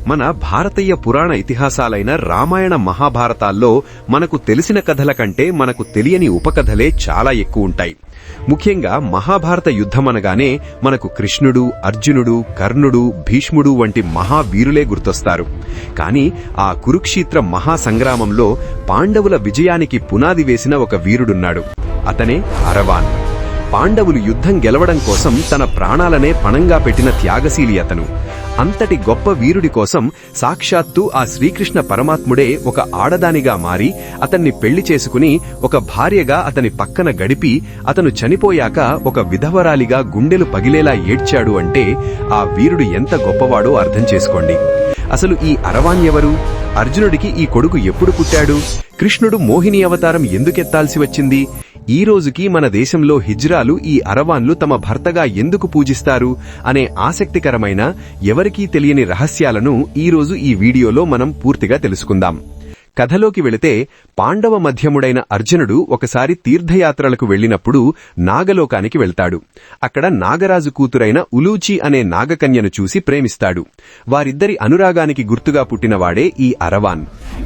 మన భారతీయ పురాణ ఇతిహాసాలైన రామాయణ మహాభారతాల్లో మనకు తెలిసిన కథల కంటే మనకు తెలియని ఉపకథలే చాలా ఎక్కువుంటాయి. ముఖ్యంగా మహాభారత యుద్ధమనగానే మనకు కృష్ణుడు, అర్జునుడు, కర్ణుడు, భీష్ముడు వంటి మహావీరులే గుర్తొస్తారు. కాని ఆ కురుక్షేత్ర మహాసంగ్రామంలో పాండవుల విజయానికి పునాది వేసిన ఒక వీరుడున్నాడు. అతనే అరవాన్. పాండవులు యుద్ధం గెలవడం కోసం తన ప్రాణాలనే పణంగా పెట్టిన త్యాగశీలి అతను. అంతటి గొప్ప వీరుడి కోసం సాక్షాత్తు ఆ శ్రీకృష్ణ పరమాత్ముడే ఒక ఆడదానిగా మారి అతన్ని పెళ్లి చేసుకుని ఒక భార్యగా అతని పక్కన గడిపి అతను చనిపోయాక ఒక విధవరాలిగా గుండెలు పగిలేలా ఏడ్చాడు అంటే ఆ వీరుడు ఎంత గొప్పవాడో అర్థం చేసుకోండి. అసలు ఈ అరవాన్ ఎవరు? అర్జునుడికి ఈ కొడుకు ఎప్పుడు పుట్టాడు? కృష్ణుడు మోహిని అవతారం ఎందుకెత్తాల్సి వచ్చింది? ఈ రోజుకి మన దేశంలో హిజ్రాలు ఈ అరవాన్లు తమ భర్తగా ఎందుకు పూజిస్తారు అనే ఆసక్తికరమైన, ఎవరికీ తెలియని రహస్యాలను ఈరోజు ఈ వీడియోలో మనం పూర్తిగా తెలుసుకుందాం. కథలోకి వెళితే, పాండవ మధ్యముడైన అర్జునుడు ఒకసారి తీర్థయాత్రలకు వెళ్లినప్పుడు నాగలోకానికి వెళ్తాడు. అక్కడ నాగరాజు కూతురైన ఉలూచి అనే నాగకన్యను చూసి ప్రేమిస్తాడు. వారిద్దరి అనురాగానికి గుర్తుగా పుట్టినవాడే ఈ అరవాన్.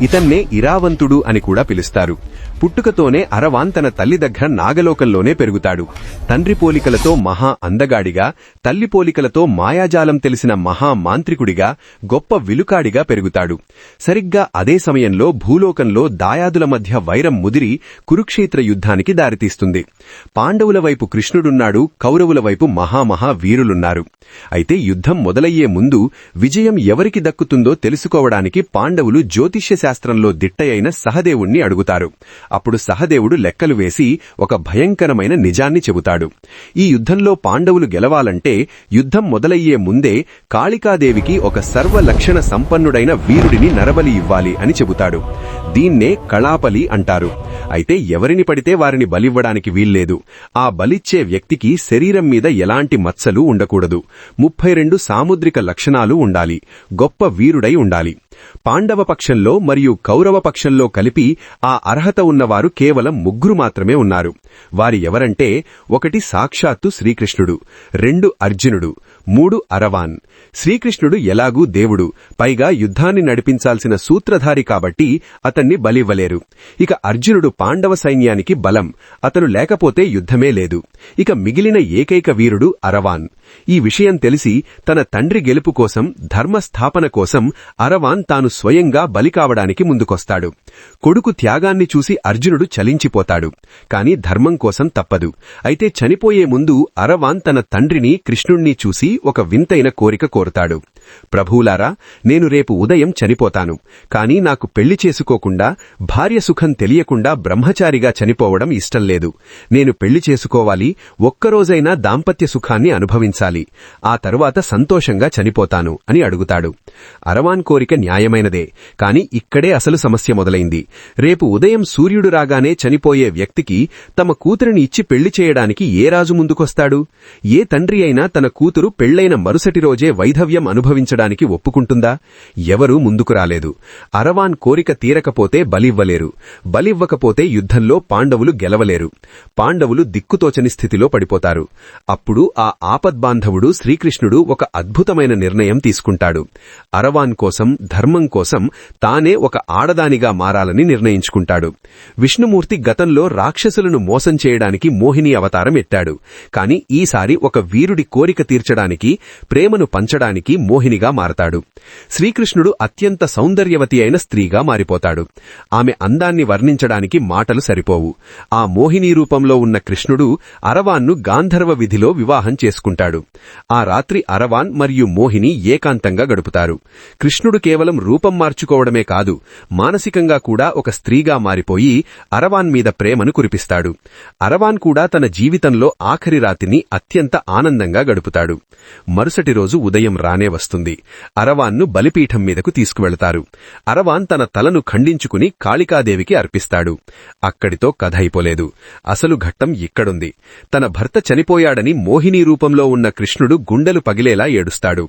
ఇతన్నే ఇరావంతుడు అని కూడా పిలుస్తారు. పుట్టుకతోనే అరవాన్ తన తల్లి దగ్గర నాగలోకంలోనే పెరుగుతాడు. తండ్రి పోలికలతో మహా అందగాడిగా, తల్లి పోలికలతో మాయాజాలం తెలిసిన మహా మాంత్రికుడిగా, గొప్ప విలుకాడిగా పెరుగుతాడు. సరిగ్గా అదే సమయంలో భూలోకంలో దాయాదుల మధ్య వైరం ముదిరి కురుక్షేత్ర యుద్ధానికి దారితీస్తుంది. పాండవుల వైపు కృష్ణుడున్నాడు, కౌరవుల వైపు మహామహా వీరులున్నారు. అయితే యుద్ధం మొదలయ్యే ముందు విజయం ఎవరికి దక్కుతుందో తెలుసుకోవడానికి పాండవులు జ్యోతిష్య శాస్త్రంలో దిట్టయైన సహదేవుణ్ణి అడుగుతారు. అప్పుడు సహదేవుడు లెక్కలు వేసి ఒక భయంకరమైన నిజాన్ని చెబుతాడు. ఈ యుద్ధంలో పాండవులు గెలవాలంటే యుద్ధం మొదలయ్యే ముందే కాళికాదేవికి ఒక సర్వలక్షణ సంపన్నుడైన వీరుడిని నరబలి ఇవ్వాలి అని చెబుతాడు. దీన్నే కళాపలి అంటారు. అయితే ఎవరిని పడితే వారిని బలివ్వడానికి వీల్లేదు. ఆ బలిచ్చే వ్యక్తికి శరీరం మీద ఎలాంటి మచ్చలు ఉండకూడదు. 32 సాముద్రిక లక్షణాలు ఉండాలి. గొప్ప వీరుడై ఉండాలి. పాండవ పక్షంలో మరియు కౌరవ పక్షంలో కలిపి ఆ అర్హత ఉన్నవారు కేవలం 3 మాత్రమే ఉన్నారు. వారి ఎవరంటే, 1 సాక్షాత్తు శ్రీకృష్ణుడు, 2 అర్జునుడు, 3 అరవాన్. శ్రీకృష్ణుడు ఎలాగూ దేవుడు, పైగా యుద్ధాన్ని నడిపించాల్సిన సూత్రధారి కాబట్టి అతన్ని బలివ్వలేరు. ఇక అర్జునుడు పాండవ సైన్యానికి బలం, అతను లేకపోతే యుద్ధమే లేదు. ఇక మిగిలిన ఏకైక వీరుడు అరవాన్. ఈ విషయం తెలిసి తన తండ్రి గెలుపు కోసం, ధర్మస్థాపన కోసం అరవాన్ తాను స్వయంగా బలి కావడానికి ముందుకొస్తాడు. కొడుకు త్యాగాన్ని చూసి అర్జునుడు చలించిపోతాడు. కాని ధర్మం కోసం తప్పదు. అయితే చనిపోయే ముందు అరవాన్ తన తండ్రిని, కృష్ణుణ్ణి చూసి ఒక వింతైన కోరిక కోరుతాడు. ప్రభువులారా, నేను రేపు ఉదయం చనిపోతాను. కాని నాకు పెళ్లి చేసుకోకుండా, భార్య సుఖం తెలియకుండా బ్రహ్మచారిగా చనిపోవడం ఇష్టం లేదు. నేను పెళ్లి చేసుకోవాలి, ఒక్కరోజైనా దాంపత్య సుఖాన్ని అనుభవించాలి. ఆ తరువాత సంతోషంగా చనిపోతాను అని అడుగుతాడు. అరవాన్ కోరిక న్యాయమైనదే. కాని ఇక్కడే అసలు సమస్య మొదలైంది. రేపు ఉదయం సూర్యుడు రాగానే చనిపోయే వ్యక్తికి తమ కూతురిని ఇచ్చి పెళ్లి చేయడానికి ఏ రాజు ముందుకొస్తాడు? ఏ తండ్రి అయినా తన కూతురు పెళ్లైన మరుసటి రోజే వైధవ్యం అనుభవించడానికి ఒప్పుకుంటుందా? ఎవరూ ముందుకు రాలేదు. అరవాన్ కోరిక తీరకపోతే బలివ్వలేరు. బలివ్వకపోతే యుద్ధంలో పాండవులు గెలవలేరు. పాండవులు దిక్కుతోచని స్థితిలో పడిపోతారు. అప్పుడు ఆ ఆపద్బాంధవుడు శ్రీకృష్ణుడు ఒక అద్భుతమైన నిర్ణయం తీసుకుంటాడు. అరవాన్ కోసం, ధర్మం కోసం తానే ఒక ఆడదానిగా మారాలని నిర్ణయించుకుంటాడు. విష్ణుమూర్తి గతంలో రాక్షసులను మోసం చేయడానికి మోహిని అవతారం ఎత్తాడు. కాని ఈసారి ఒక వీరుడి కోరిక తీర్చడానికి, ప్రేమను పంచడానికి మోహినిగా మారతాడు. శ్రీకృష్ణుడు అత్యంత సౌందర్యవతి అయిన స్త్రీగా మారిపోతాడు. ఆమె అందాన్ని వర్ణించడానికి మాటలు సరిపోవు. ఆ మోహిని రూపంలో ఉన్న కృష్ణుడు అరవాన్ను గాంధర్వ విధిలో వివాహం చేసుకుంటాడు. ఆ రాత్రి అరవాన్ మరియు మోహిని ఏకాంతంగా గడుపుతారు. కృష్ణుడు కేవలం రూపం మార్చుకోవడమే కాదు, మానసికంగా కూడా ఒక స్త్రీగా మారిపోయి అరవాన్ మీద ప్రేమను కురిపిస్తాడు. అరవాన్ కూడా తన జీవితంలో ఆఖరి రాత్రిని అత్యంత ఆనందంగా గడుపుతాడు. మరుసటి రోజు ఉదయం రానే వస్తుంది. అరవాన్ను బలిపీఠం మీదకు తీసుకువెళతారు. అరవాన్ తన తలను ఖండించుకుని కాళికాదేవికి అర్పిస్తాడు. అక్కడితో కథ అయిపోలేదు. అసలు ఘట్టం ఇక్కడుంది. తన భర్త చనిపోయాడని మోహిని రూపంలో ఉన్న కృష్ణుడు గుండెలు పగిలేలా ఏడుస్తాడు.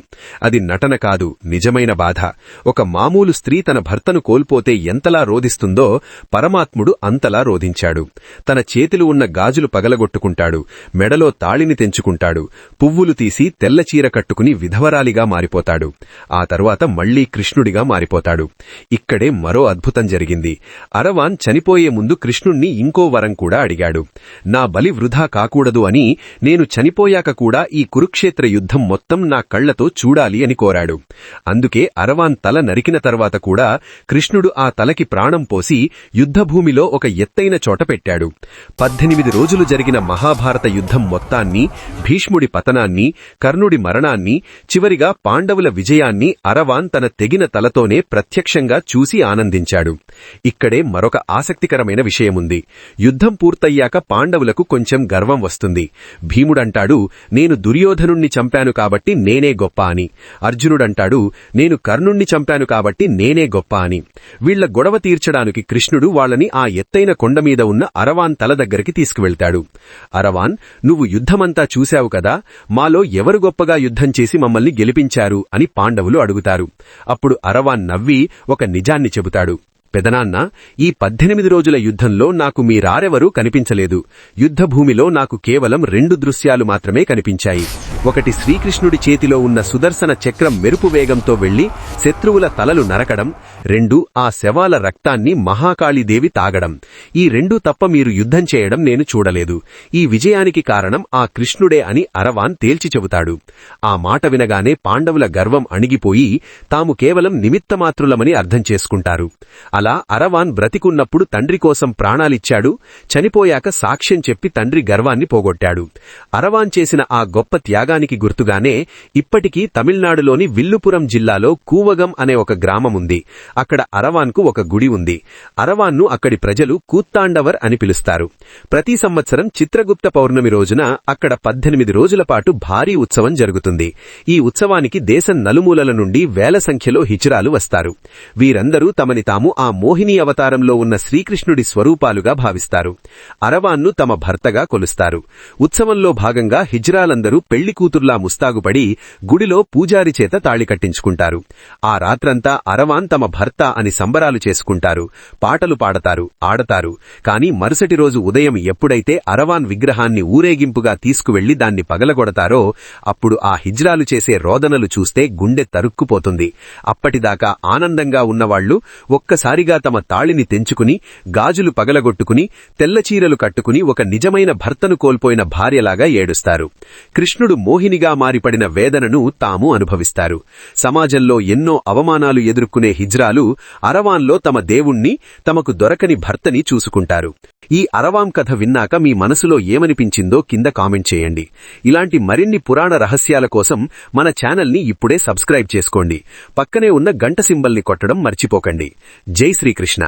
అది నటన కాదు, నిజమైన బాధ. ఒక మామూలు స్త్రీ తన భర్తను కోల్పోతే ఎంతలా రోధిస్తుందో పరమాత్ముడు అంతలా రోధించాడు. తన చేతిలో ఉన్న గాజులు పగలగొట్టుకుంటాడు. మెడలో తాళిని తెంచుకుంటాడు. పువ్వులు తీసి తెల్లచీర కట్టుకుని విధవరాలిగా మారిపోతాడు. మారిపోతాడు. ఆ తరువాత మళ్లీ కృష్ణుడిగా మారిపోతాడు. ఇక్కడే మరో అద్భుతం జరిగింది. అరవాన్ చనిపోయే ముందు కృష్ణుణ్ణి ఇంకో వరం కూడా అడిగాడు. నా బలి వృధా కాకూడదు అని నేను చనిపోయాక కూడా ఈ కురుక్షేత్ర యుద్ధం మొత్తం నా కళ్లతో చూడాలి అని కోరాడు. అందుకే అరవాన్ తల నరికిన తర్వాత కూడా కృష్ణుడు ఆ తలకి ప్రాణం పోసి యుద్ధభూమిలో ఒక ఎత్తైన చోట పెట్టాడు. 18 రోజులు జరిగిన మహాభారత యుద్ధం మొత్తాన్ని, భీష్ముడి పతనాన్ని, కర్ణుడి మరణాన్ని, చివరిగా పాండవుల విజయాన్ని అరవాన్ తన తెగిన తలతోనే ప్రత్యక్షంగా చూసి ఆనందించాడు. ఇక్కడే మరొక ఆసక్తికరమైన విషయముంది. యుద్ధం పూర్తయ్యాక పాండవులకు కొంచెం గర్వం వస్తుంది. భీముడంటాడు, నేను దుర్యోధనుణ్ణి చంపాను కాబట్టి నేనే గొప్ప అని. అర్జునుడంటాడు, నేను కర్ణుణ్ణి చంపాను కాబట్టి నేనే గొప్ప అని. వీళ్ల గొడవ తీర్చడానికి కృష్ణుడు వాళ్ళని ఆ ఎత్తైన కొండమీద ఉన్న అరవాన్ తల దగ్గరికి తీసుకువెళ్తాడు. అరవాన్, నువ్వు యుద్ధమంతా చూశావు కదా, మాలో ఎవరు గొప్పగా యుద్ధం చేసి మమ్మల్ని గెలిపించారు అని పాండవులు అడుగుతారు. అప్పుడు అరవాన్ నవ్వి ఒక నిజాన్ని చెబుతాడు. పెదనాన్న, ఈ 18 రోజుల యుద్ధంలో నాకు మీరారెవరూ కనిపించలేదు. యుద్ధభూమిలో నాకు కేవలం 2 దృశ్యాలు మాత్రమే కనిపించాయి. ఒకటి శ్రీకృష్ణుడి చేతిలో ఉన్న సుదర్శన చక్రం మెరుపు వేగంతో వెళ్లి శత్రువుల తలలు నరకడం, 2 ఆ శవాల రక్తాన్ని మహాకాళీదేవి తాగడం. ఈ 2 తప్ప మీరు యుద్ధం చేయడం నేను చూడలేదు. ఈ విజయానికి కారణం ఆ కృష్ణుడే అని అరవాన్ తేల్చి చెబుతాడు. ఆ మాట వినగానే పాండవుల గర్వం అణిగిపోయి తాము కేవలం నిమిత్తమాత్రులమని అర్థం చేసుకుంటారు. అలా అరవాన్ బ్రతికున్నప్పుడు తండ్రి కోసం ప్రాణాలిచ్చాడు, చనిపోయాక సాక్ష్యం చెప్పి తండ్రి గర్వాన్ని పోగొట్టాడు. అరవాన్ చేసిన ఆ గొప్ప త్యాగానికి గుర్తుగానే ఇప్పటికీ తమిళనాడులోని విల్లుపురం జిల్లాలో కూవగం అనే ఒక గ్రామముంది. అక్కడ అరవాన్కు ఒక గుడి ఉంది. అరవాన్ను అక్కడి ప్రజలు కూత్తాండవర్ అని పిలుస్తారు. ప్రతి సంవత్సరం చిత్రగుప్త పౌర్ణమి రోజున అక్కడ 18 రోజుల పాటు భారీ ఉత్సవం జరుగుతుంది. ఈ ఉత్సవానికి దేశం నలుమూలల నుండి వేల సంఖ్యలో హిజ్రాలు వస్తారు. వీరందరూ తమని తాము ఆ మోహిని అవతారంలో ఉన్న శ్రీకృష్ణుడి స్వరూపాలుగా భావిస్తారు. అరవాన్ను తమ భర్తగా కొలుస్తారు. ఉత్సవంలో భాగంగా హిజ్రాలందరూ పెళ్లి కూతుర్లా ముస్తాగుపడి గుడిలో పూజారి చేత తాళి కట్టించుకుంటారు. ఆ రాత్రంతా అరవాన్ తమ భర్త అని సంబరాలు చేసుకుంటారు, పాటలు పాడతారు, ఆడతారు. కాని మరుసటి రోజు ఉదయం ఎప్పుడైతే అరవాన్ విగ్రహాన్ని ఊరేగింపుగా తీసుకువెళ్లి దాన్ని పగలగొడతారో అప్పుడు ఆ హిజ్రాలు చేసే రోదనలు చూస్తే గుండె తరుక్కుపోతుంది. అప్పటిదాకా ఆనందంగా ఉన్నవాళ్లు ఒక్కసారిగా తమ తాళిని తెంచుకుని, గాజులు పగలగొట్టుకుని, తెల్లచీరలు కట్టుకుని ఒక నిజమైన భర్తను కోల్పోయిన భార్యలాగా ఏడుస్తారు. కృష్ణుడు మోహినిగా మారిపడిన వేదనను తాము అనుభవిస్తారు. సమాజంలో ఎన్నో అవమానాలు ఎదుర్కొనే హిజ్రాలు అరవాన్లో తమ దేవుణ్ణి, తమకు దొరకని భర్తని చూసుకుంటారు. ఈ అరవాం కథ విన్నాక మీ మనసులో ఏమనిపించిందో కింద కామెంట్ చేయండి. ఇలాంటి మరిన్ని పురాణ రహస్యాల కోసం మన ఛానల్ని ఇప్పుడే సబ్స్క్రైబ్ చేసుకోండి. పక్కనే ఉన్న గంట సింబల్ని కొట్టడం మర్చిపోకండి. జై శ్రీకృష్ణ.